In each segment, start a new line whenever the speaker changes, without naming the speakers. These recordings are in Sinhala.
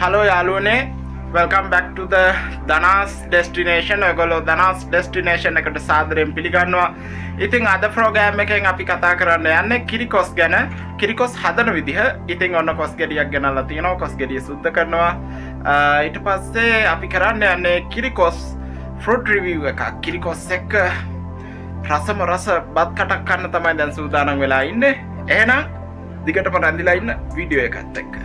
Hello යාළුවනේ, welcome back to the Danas destination. ඔයගොල්ලෝ Danas destination එකට සාදරයෙන් පිළිගන්නවා. ඉතින් අද ප්‍රෝග්‍රෑම් එකෙන් අපි කතා කරන්න යන්නේ කිරිකොස් ගැන. කිරිකොස් හදන විදිහ. ඉතින් ඔන්න කොස් ගෙඩියක් ගෙනල්ලා තියෙනවා. කොස් ගෙඩිය සුද්ධ කරනවා. ඊට පස්සේ අපි කරන්න යන්නේ කිරිකොස් fruit review එකක්. කිරිකොස් එක රසම රස බත් කටක් කන්න තමයි දැන් සූදානම් වෙලා ඉන්නේ. එහෙනම් දිගටම රැඳිලා ඉන්න වීඩියෝ එකත් එක්ක.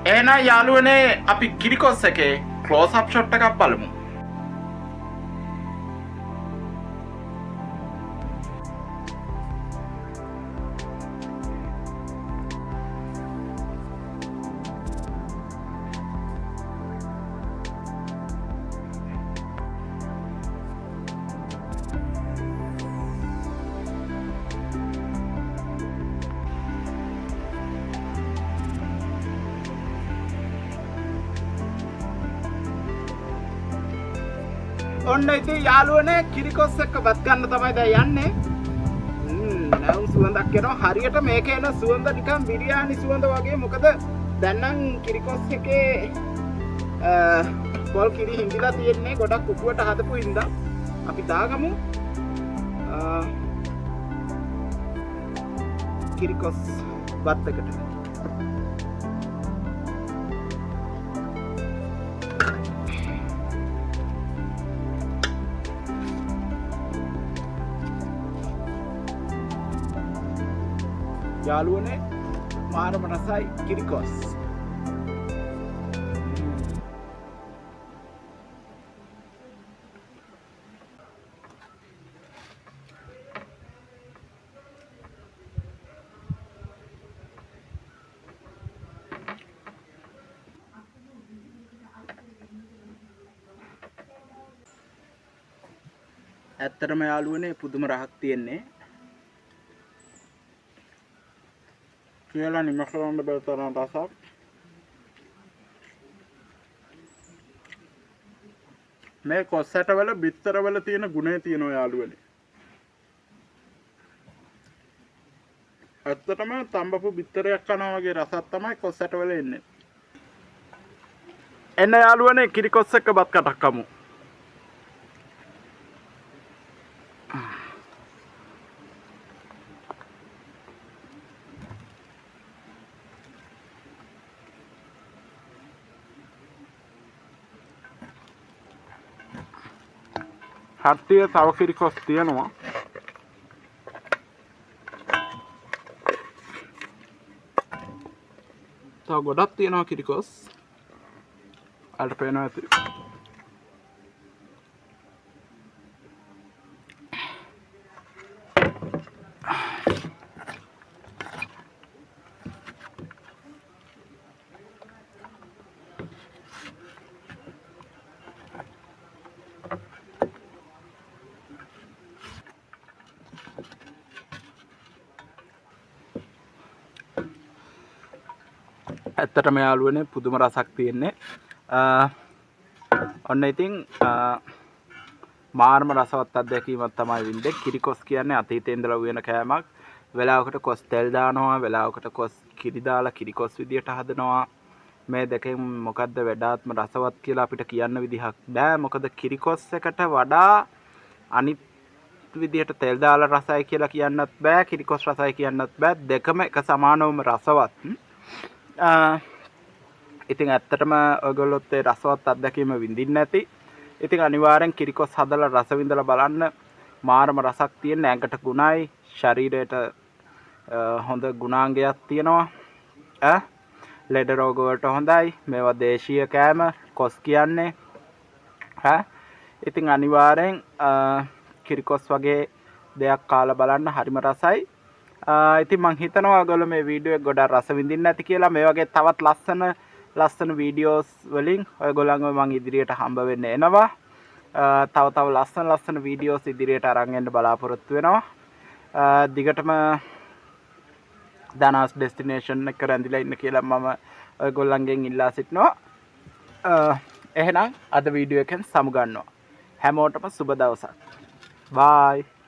එහෙනම් යාළුවනේ අපි කිරිකොස් එකේ ක්ලෝස් අප් ෂොට් එකක් බලමු. ඔන්න ඉතින් යාළුවනේ කිරිකොස් එක්ක බත් ගන්න තමයි දැන් යන්නේ. නම් සුවඳක් එනවා. හරියට මේකේ එන සුවඳ නිකන් බිරියානි සුවඳ වගේ. මොකද දැන් නම් කිරිකොස් එකේ පොල් කිරි හිඳිලා තියෙන්නේ. ගොඩක් කුකුවට හදපු හින්දා අපි දාගමු කිරිකොස් බත් එකට. යාළුවනේ මාරම රසයි කිරිකොස්. ඇත්තටම යාළුවනේ පුදුම රහක් තියෙන්නේ. කියලා නිම කරන්න බැරි තරම් රසක්. මේ කොස්සටවල බිත්තරවල තියෙන ගුණය තියෙනවා යාළුවනේ. ඇත්තටම තඹපු බිත්තරයක් කනවා වගේ රසක් තමයි කොස්සටවල එන්නේ. එන්න යාළුවනේ කිරිකොස් එක්ක බත් කටක් කමු. හත්තිය තව කිරිකොස් තියෙනවා. තව ගොඩක් තියෙනවා කිරිකොස්. අල්ට පේනවා ඇති. ඇත්තටම යාළුවනේ පුදුම රසක් තියෙන්නේ. ඔන්න ඉතින් මාර්ම රසවත් අත්දැකීමක් තමයි වින්දේ. කිරිකොස් කියන්නේ අතීතේ ඉඳලා උයන කෑමක්. වෙලාවකට කොස් තෙල් දානවා, වෙලාවකට කොස් කිරි දාලා කිරිකොස් විදියට හදනවා. මේ දෙකෙන් මොකද්ද වඩාත්ම රසවත් කියලා අපිට කියන්න විදිහක් බෑ. මොකද කිරිකොස් එකට වඩා අනිත් විදිහට තෙල් දාලා රසයි කියලා කියන්නත් බෑ, කිරිකොස් රසයි කියන්නත් බෑ. දෙකම එක සමානවම රසවත්. ඉතින් ඇත්තටම ඔයගොල්ලොත් ඒ රසවත් අත්දැකීම විඳින්න ඇති. ඉතින් අනිවාර්යෙන් කිරිකොස් හදලා රස විඳලා බලන්න. මාරම රසක් තියෙන, ඇඟට ගුණයි, ශරීරයට හොඳ ගුණාංගයක් තියෙනවා. ලෙඩ රෝග වලට හොඳයි. මේවා දේශීය කෑම කොස් කියන්නේ. ඉතින් අනිවාර්යෙන් කිරිකොස් වගේ දෙයක් කාලා බලන්න, හරිම රසයි. ඉතින් මං හිතනවා ඔයගොල්ලෝ මේ වීඩියෝ එක ගොඩක් රස විඳින්න ඇති කියලා. මේ වගේ තවත් ලස්සන වීඩියෝස් වලින් ඔයගොල්ලන්ව මං ඉදිරියට හම්බ වෙන්න එනවා. තව ලස්සන වීඩියෝස් ඉදිරියට අරන් එන්න බලාපොරොත්තු වෙනවා. දිගටම දනාස් ඩෙස්ටිනේෂන් එක රැඳිලා ඉන්න කියලා මම ඔයගොල්ලන්ගෙන් ඉල්ලා සිටිනවා. එහෙනම් අද වීඩියෝ එකෙන් සමු ගන්නවා. හැමෝටම සුබ දවසක්. Bye.